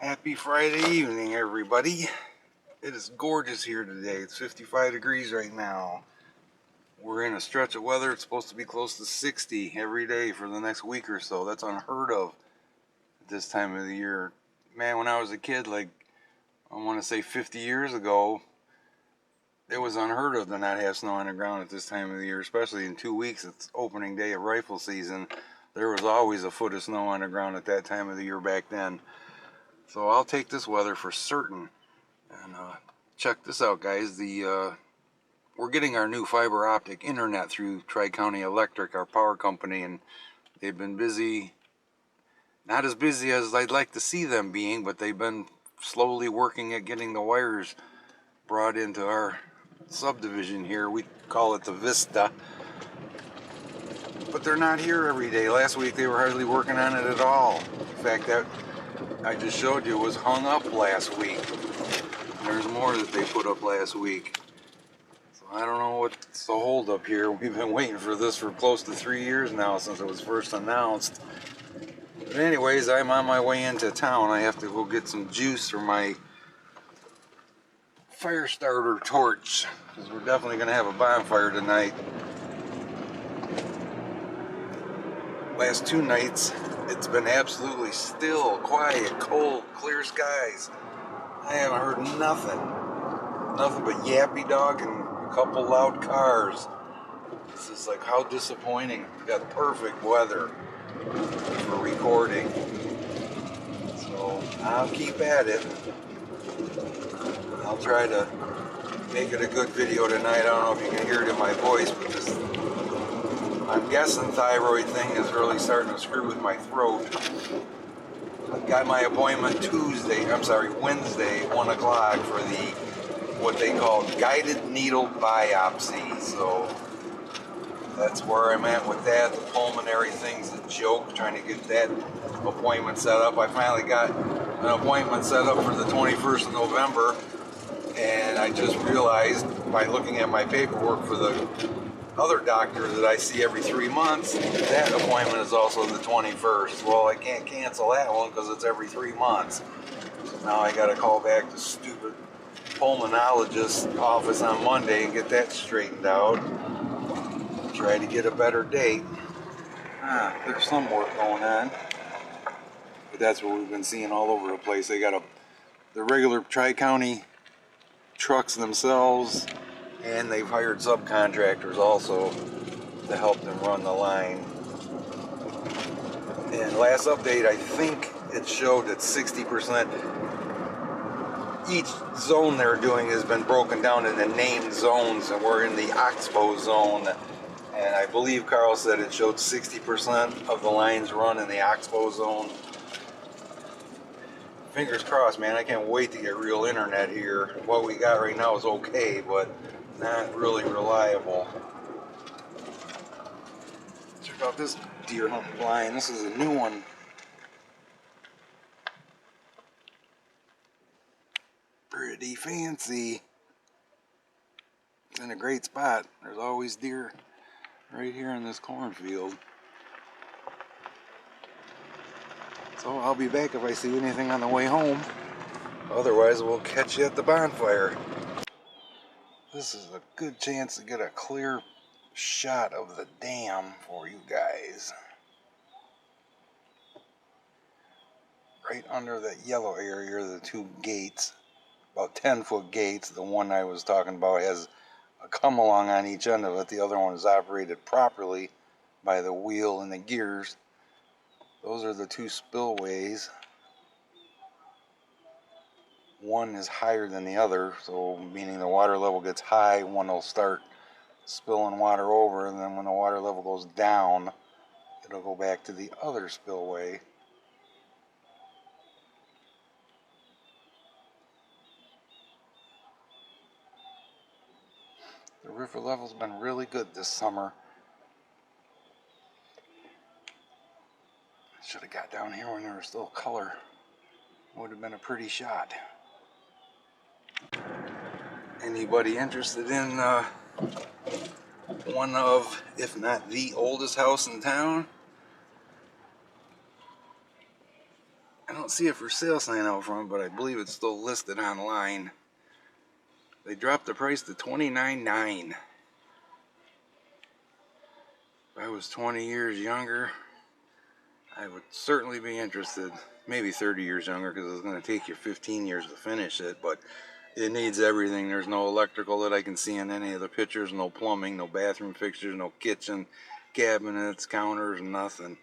Happy Friday evening, everybody. It is gorgeous here today. It's 55 degrees right now. We're in a stretch of weather. It's supposed to be close to 60 every day for the next week or so. That's unheard of at this time of the year. Man, when I was a kid, like I want to say 50 years ago, it was unheard of to not have snow on the ground at this time of the year, especially in 2 weeks. It's opening day of rifle season. There was always a foot of snow on the ground at that time of the year back then. So I'll take this weather for certain. And check this out, guys. We're getting our new fiber optic internet through Tri-County Electric, our power company, and they've been busy. Not as busy as I'd like to see them being, but they've been slowly working at getting the wires brought into our subdivision here. We call it the Vista. But they're not here every day. Last week they were hardly working on it at all. In fact, that I just showed you was hung up last week. There's more that they put up last week. So I don't know what's the hold up here. We've been waiting for this for close to 3 years now since it was first announced. But anyways, I'm on my way into town. I have to go get some juice for my fire starter torch, because we're definitely going to have a bonfire tonight. Last 2 nights, it's been absolutely still, quiet, cold, clear skies. I haven't heard nothing but yappy dog and a couple loud cars. This is like, how disappointing. We got perfect weather for recording. So I'll keep at it. I'll try to make it a good video tonight. I don't know if you can hear it in my voice, but this, I'm guessing thyroid thing is really starting to screw with my throat. I got my appointment Wednesday, 1 o'clock for the, what they call guided needle biopsy. So that's where I'm at with that. The pulmonary thing's a joke, trying to get that appointment set up. I finally got an appointment set up for the 21st of November, and I just realized by looking at my paperwork for the other doctor that I see every 3 months, that appointment is also the 21st. Well, I can't cancel that one because it's every 3 months. So now I got to call back to stupid pulmonologist's office on Monday and get that straightened out. Try to get a better date. There's some work going on, but that's what we've been seeing all over the place. They got the regular Tri-County trucks themselves, and they've hired subcontractors also to help them run the line. And last update, I think it showed that 60%, each zone they're doing has been broken down into named zones, and we're in the Oxbow zone. And I believe Carl said it showed 60% of the lines run in the Oxbow zone. Fingers crossed, man. I can't wait to get real internet here. What we got right now is okay, but not really reliable. Check out this deer hunting blind. This is a new one. Pretty fancy. It's in a great spot. There's always deer right here in this cornfield. So I'll be back if I see anything on the way home. Otherwise, we'll catch you at the bonfire. This is a good chance to get a clear shot of the dam for you guys. Right under that yellow area are the 2 gates, about 10-foot gates. The one I was talking about has a come along on each end of it. The other one is operated properly by the wheel and the gears. Those are the 2 spillways. One is higher than the other, so meaning the water level gets high, one will start spilling water over, and then when the water level goes down, it'll go back to the other spillway. The river level's been really good this summer. Should have got down here when there was still color. Would have been a pretty shot. Anybody interested in one of, if not the oldest house in town? I don't don't see a for sale sign out front, but I believe it's still listed online. They dropped the price to $29.9. If I was 20 years younger, I would certainly be interested. Maybe 30 years younger, because it's going to take you 15 years to finish it, but it needs everything. There's no electrical that I can see in any of the pictures, no plumbing, no bathroom fixtures, no kitchen, cabinets, counters, nothing.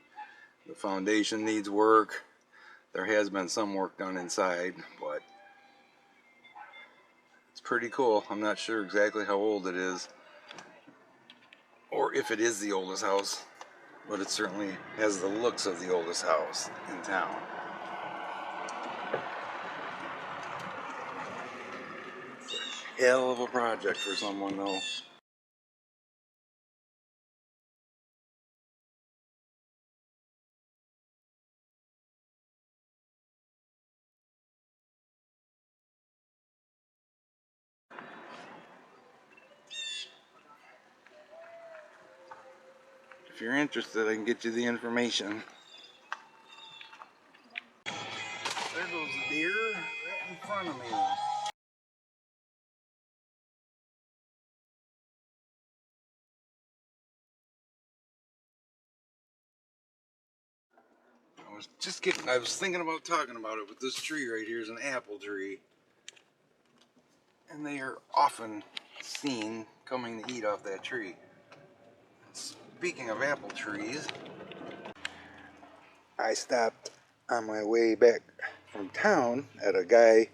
The foundation needs work. There has been some work done inside, but it's pretty cool. I'm not sure exactly how old it is, or if it is the oldest house, but it certainly has the looks of the oldest house in town. Hell of a project for someone though. If you're interested, I can get you the information. There goes the deer right in front of me. I was thinking about talking about it, but this tree right here is an apple tree. And they are often seen coming to eat off that tree. Speaking of apple trees, I stopped on my way back from town at a guy,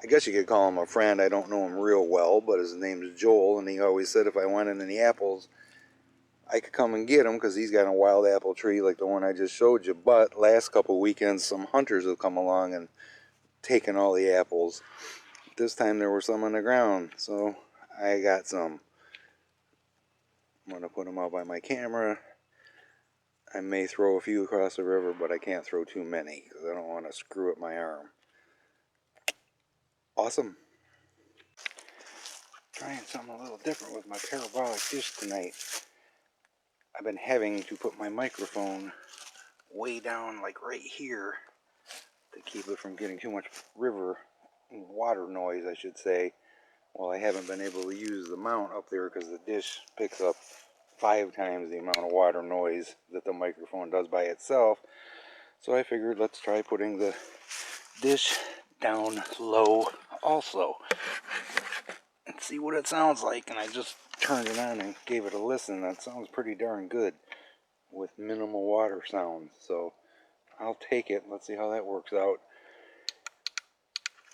I guess you could call him a friend. I don't know him real well, but his name's Joel, and he always said if I wanted any apples, I could come and get them because he's got a wild apple tree like the one I just showed you. But last couple weekends, some hunters have come along and taken all the apples. This time there were some on the ground, so I got some. I'm going to put them out by my camera. I may throw a few across the river, but I can't throw too many because I don't want to screw up my arm. Awesome. Trying something a little different with my parabolic dish tonight. I've been having to put my microphone way down, like right here, to keep it from getting too much river water noise, I should say. Well, I haven't been able to use the mount up there because the dish picks up 5 times the amount of water noise that the microphone does by itself. So I figured let's try putting the dish down low also and see what it sounds like. And I just turned it on and gave it a listen. That sounds pretty darn good with minimal water sounds. So I'll take it. Let's see how that works out.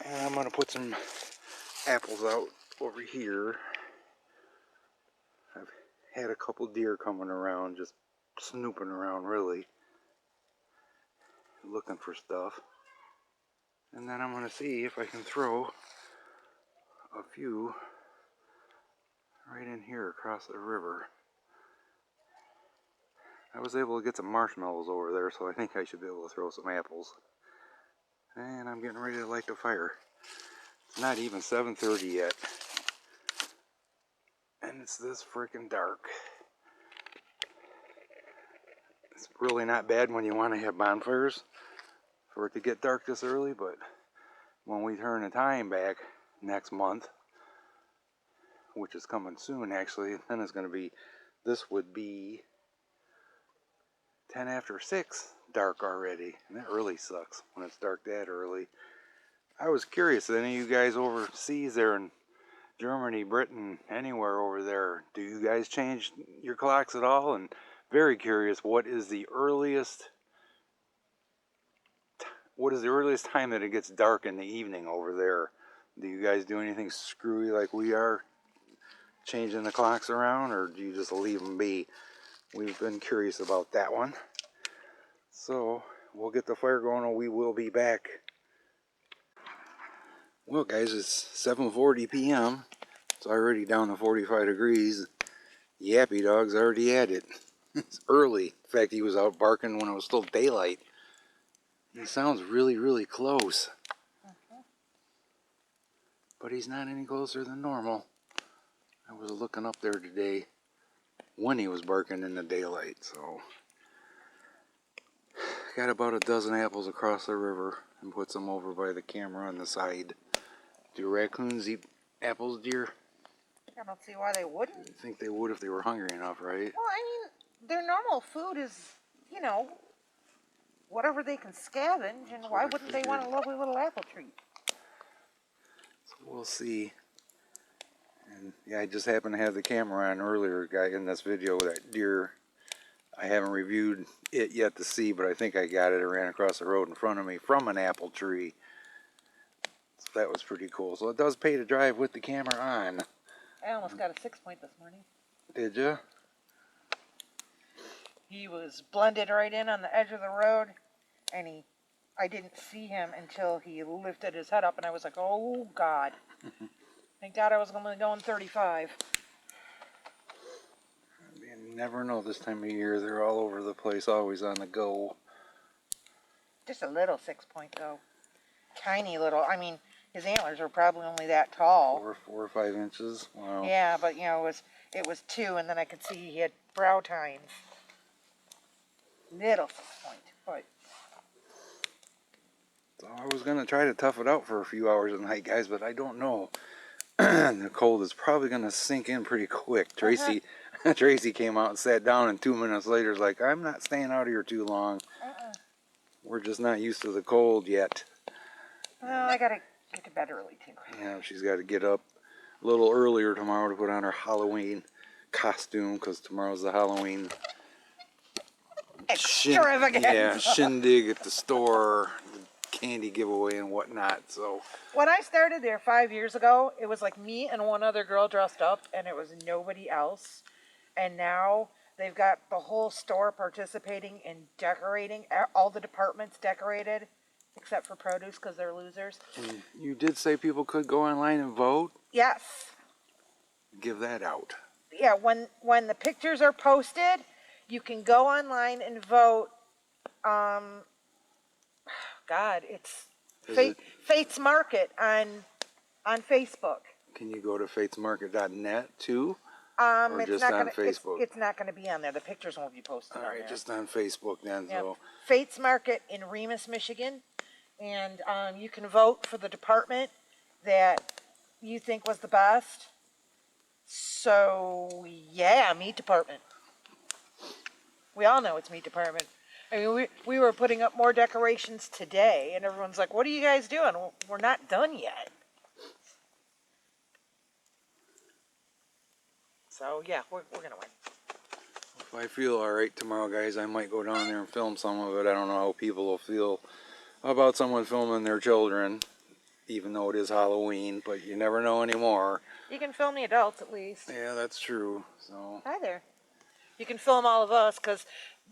And I'm going to put some apples out over here. I've had a couple deer coming around, just snooping around really, looking for stuff. And then I'm going to see if I can throw a few right in here across the river. I was able to get some marshmallows over there, so I think I should be able to throw some apples. And I'm getting ready to light the fire. It's not even 7:30 yet. And it's this freaking dark. It's really not bad when you want to have bonfires for it to get dark this early, but when we turn the time back next month, which is coming soon actually, then it's going to be, this would be 10 after 6 dark already, and that really sucks when it's dark that early. I was curious, any of you guys overseas there in Germany, Britain, anywhere over there, do you guys change your clocks at all? And very curious, what is the earliest time that it gets dark in the evening over there? Do you guys do anything screwy like we are, changing the clocks around, or do you just leave them be? We've been curious about that one. So we'll get the fire going and we will be back. Well guys, it's 7:40 p.m. It's already down to 45 degrees. Yappy dog's already at it. It's early. In fact, he was out barking when it was still daylight. He sounds really, really close. But he's not any closer than normal. I was looking up there today when he was barking in the daylight, so got about a dozen apples across the river and puts them over by the camera on the side. Do raccoons eat apples, dear? I don't see why they wouldn't. I think they would if they were hungry enough, right? Well, I mean, their normal food is, you know, whatever they can scavenge, and why wouldn't they want a lovely little apple treat? So we'll see. And yeah, I just happened to have the camera on earlier, guy, in this video with that deer. I haven't reviewed it yet to see, but I think I got it. It ran across the road in front of me from an apple tree. So that was pretty cool. So it does pay to drive with the camera on. I almost got a 6-point this morning. Did you? He was blended right in on the edge of the road, and I didn't see him until he lifted his head up, and I was like, oh, God. Thank God I was only going 35. You never know this time of year. They're all over the place, always on the go. Just a little 6-point, though. Tiny little. I mean, his antlers are probably only that tall. 4 or 5 inches. Wow. Yeah, but, you know, it was 2, and then I could see he had brow tines. Little 6-point, but... So I was going to try to tough it out for a few hours at night, guys, but I don't know. The cold is probably going to sink in pretty quick. Tracy came out and sat down, and 2 minutes later is like, I'm not staying out here too long. We're just not used to the cold yet. Well, I got to get to bed early, too. Yeah, she's got to get up a little earlier tomorrow to put on her Halloween costume, because tomorrow's the Halloween shindig at the store, candy giveaway and whatnot. So when I started there 5 years ago, it was like me and one other girl dressed up, and it was nobody else. And now they've got the whole store participating in decorating, all the departments decorated, except for produce because they're losers. And you did say people could go online and vote? Yes. Give that out. Yeah, when the pictures are posted, you can go online and vote. God, it's Fate's Market on Facebook. Can you go to fatesmarket.net too? Or just on Facebook? It's not going to be on there. The pictures won't be posted on there. All right, just on Facebook then. Yep. So Fate's Market in Remus, Michigan. And you can vote for the department that you think was the best. So, yeah, meat department. We all know it's meat department. I mean, we were putting up more decorations today, and everyone's like, what are you guys doing? Well, we're not done yet. So, yeah, we're going to win. if I feel all right tomorrow, guys, I might go down there and film some of it. I don't know how people will feel about someone filming their children, even though it is Halloween, but you never know anymore. You can film the adults at least. Yeah, that's true. So hi there. You can film all of us, because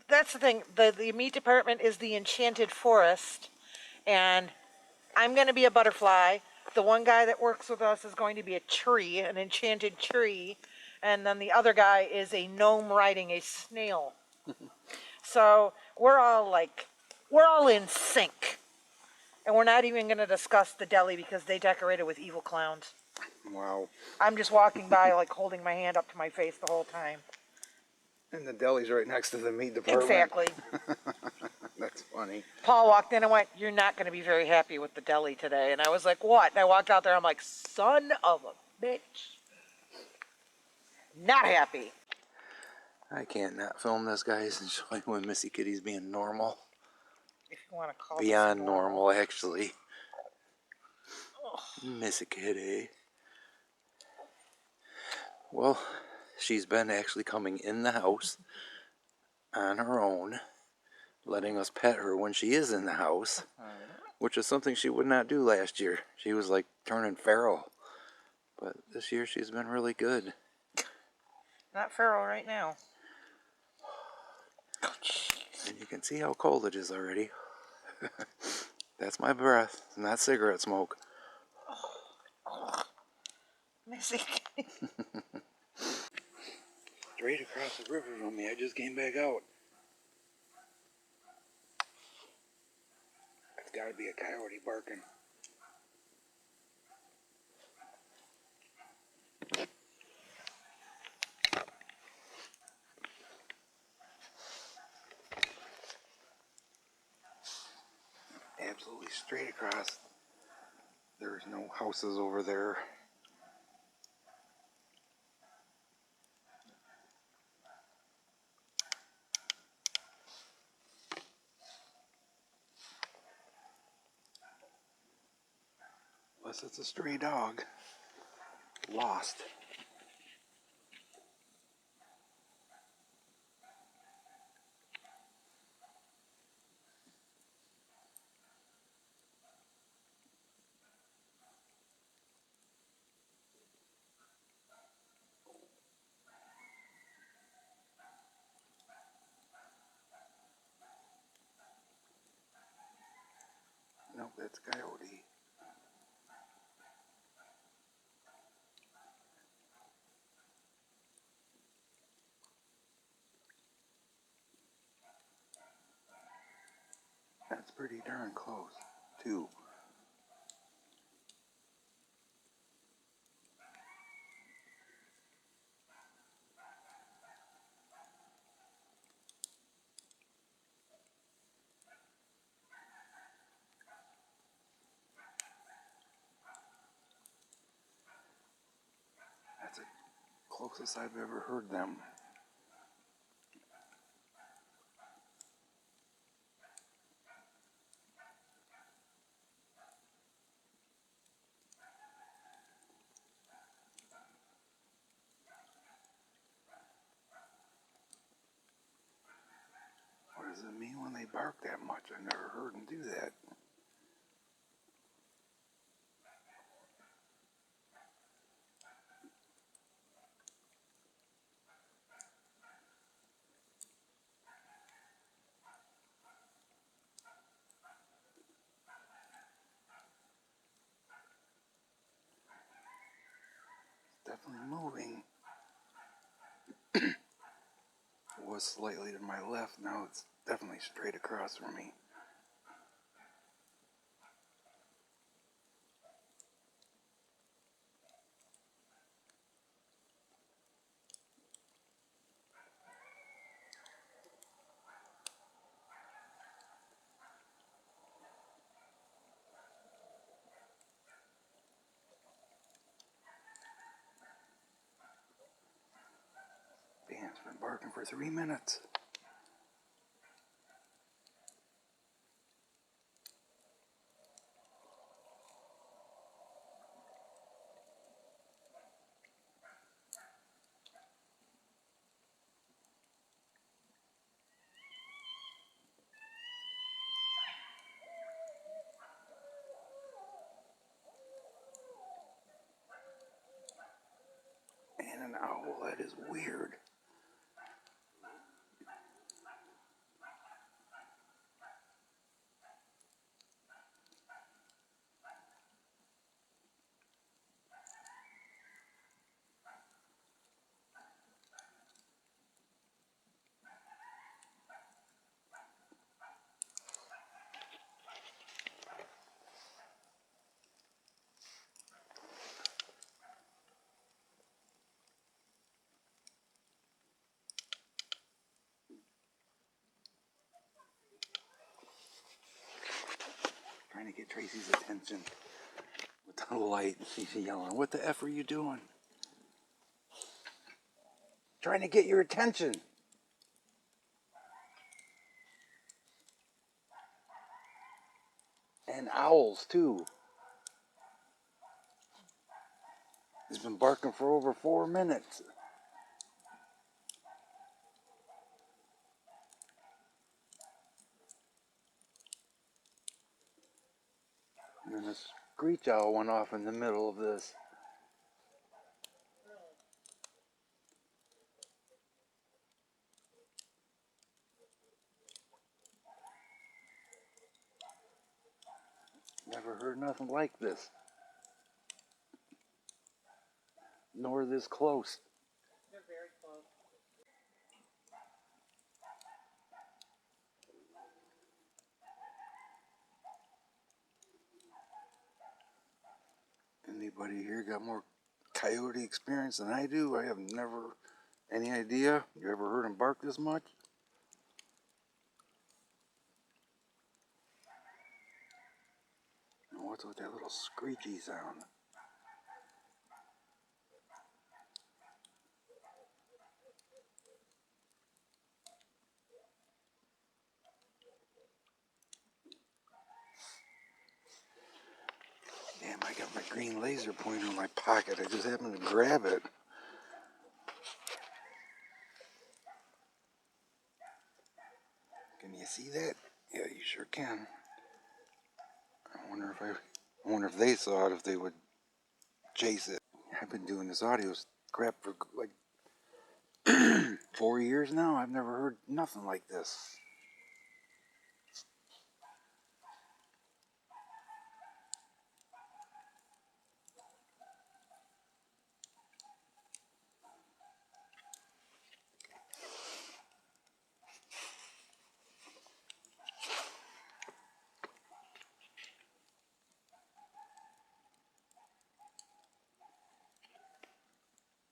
that's the thing. The meat department is the enchanted forest, and I'm going to be a butterfly. The one guy that works with us is going to be a tree, an enchanted tree, and then the other guy is a gnome riding a snail. So we're all in sync. And we're not even going to discuss the deli because they decorated with evil clowns. wow. I'm just walking by like holding my hand up to my face the whole time. And the deli's right next to the meat department. Exactly. That's funny. Paul walked in and went, you're not going to be very happy with the deli today. And I was like, what? And I walked out there, I'm like, son of a bitch. Not happy. I can't not film this, guys, and show you when Missy Kitty's being normal. If you want to call Beyond normal, actually. Oh. Missy Kitty. Well, she's been actually coming in the house on her own, letting us pet her when she is in the house, which is something she would not do last year. She was like turning feral. But this year she's been really good. Not feral right now. And you can see how cold it is already. That's my breath, not cigarette smoke. Missy. Straight across the river from me. I just came back out. It's got to be a coyote barking. absolutely straight across. There's no houses over there. Unless it's a stray dog. Lost. Nope, that's Coyote. That's pretty darn close, too. That's the closest I've ever heard them. What does it mean when they bark that much? I've never heard them do that. Definitely moving. It was slightly to my left, now it's definitely straight across from me. Dan's been barking for 3 minutes. And an owl, that is weird. Trying to get Tracy's attention with the light. She's yelling, "What the F are you doing?" Trying to get your attention. And owls, too. He's been barking for over 4 minutes. And then a screech owl went off in the middle of this. Never heard nothing like this. Nor this close. They're very close. Anybody here got more coyote experience than I do? I have never any idea. You ever heard him bark this much? what's with that little screechy sound? Damn, I got my green laser pointer in my pocket. I just happened to grab it. Can you see that? Yeah, you sure can. I wonder if they saw it, if they would chase it. I've been doing this audio crap for like 4 years now. I've never heard nothing like this.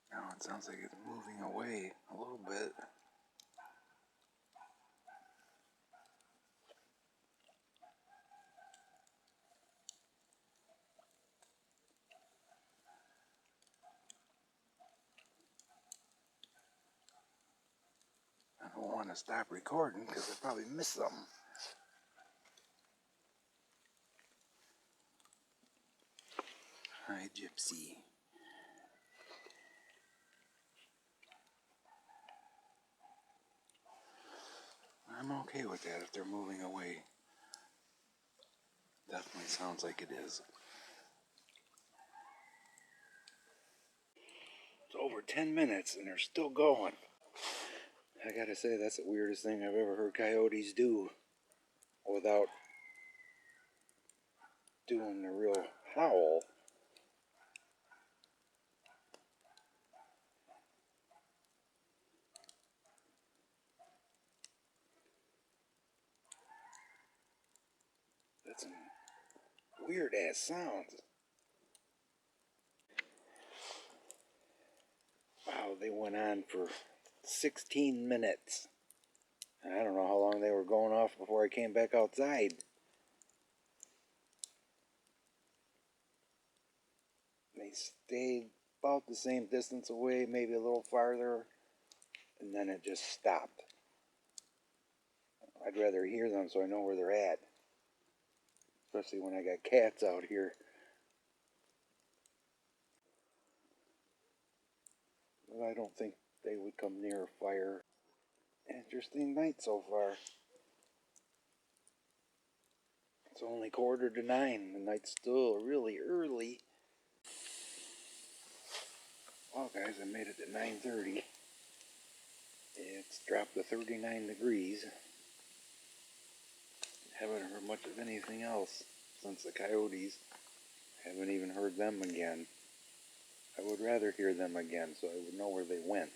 Now it sounds like it's moving away a little bit. I don't want to stop recording because I probably missed something. Hi, Gypsy. I'm okay with that if they're moving away. Definitely sounds like it is. It's over 10 minutes and they're still going. I gotta say, that's the weirdest thing I've ever heard coyotes do without doing the real howl. That's some weird ass sounds. Wow, they went on for 16 minutes. I don't know how long they were going off before I came back outside. They stayed about the same distance away, maybe a little farther, and then it just stopped. I'd rather hear them so I know where they're at, especially when I got cats out here. But I don't think they would come near a fire. Interesting night so far. It's only 8:45. The night's still really early. Well, guys, I made it to 9:30. It's dropped to 39 degrees. Haven't heard much of anything else since the coyotes. Haven't even heard them again. I would rather hear them again so I would know where they went.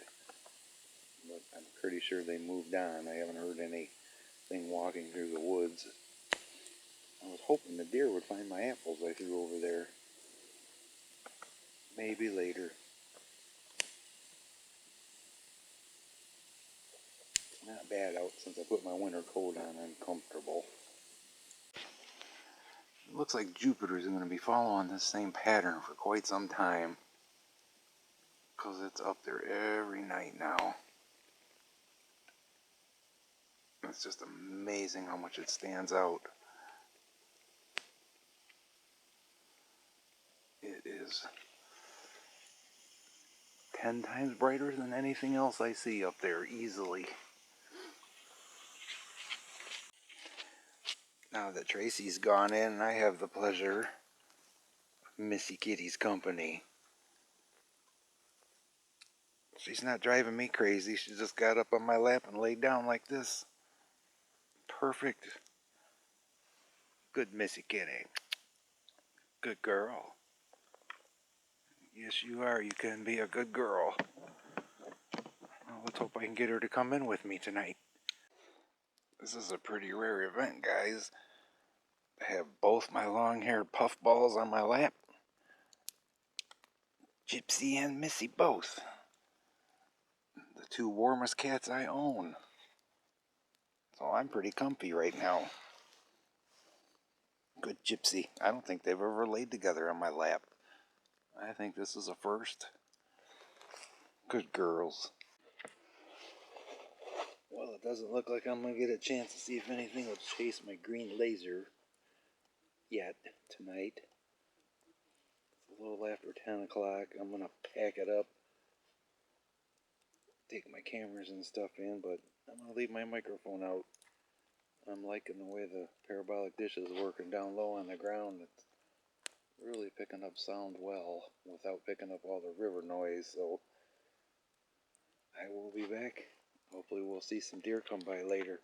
But I'm pretty sure they moved on. I haven't heard anything walking through the woods. I was hoping the deer would find my apples I threw over there. Maybe later. Not bad out since I put my winter coat on. I'm comfortable. It looks like Jupiter's going to be following this same pattern for quite some time, because it's up there every night now. It's just amazing how much it stands out. It is 10 times brighter than anything else I see up there, easily. Now that Tracy's gone in, I have the pleasure of Missy Kitty's company. She's not driving me crazy. She just got up on my lap and laid down like this. Perfect. Good Missy Kitty. Good girl. Yes, you are. You can be a good girl. Well, let's hope I can get her to come in with me tonight. This is a pretty rare event, guys. I have both my long-haired puffballs on my lap. Gypsy and Missy both. The two warmest cats I own. So I'm pretty comfy right now. Good Good gypsy. I don't think they've ever laid together on my lap. I think this is a first. Good girls. Well, it doesn't look like I'm going to get a chance to see if anything will chase my green laser yet tonight. It's a little after 10 o'clock. I'm going to pack it up, take my cameras and stuff in, but I'm going to leave my microphone out. I'm liking the way the parabolic dish is working down low on the ground. It's really picking up sound well without picking up all the river noise, so I will be back. Hopefully we'll see some deer come by later.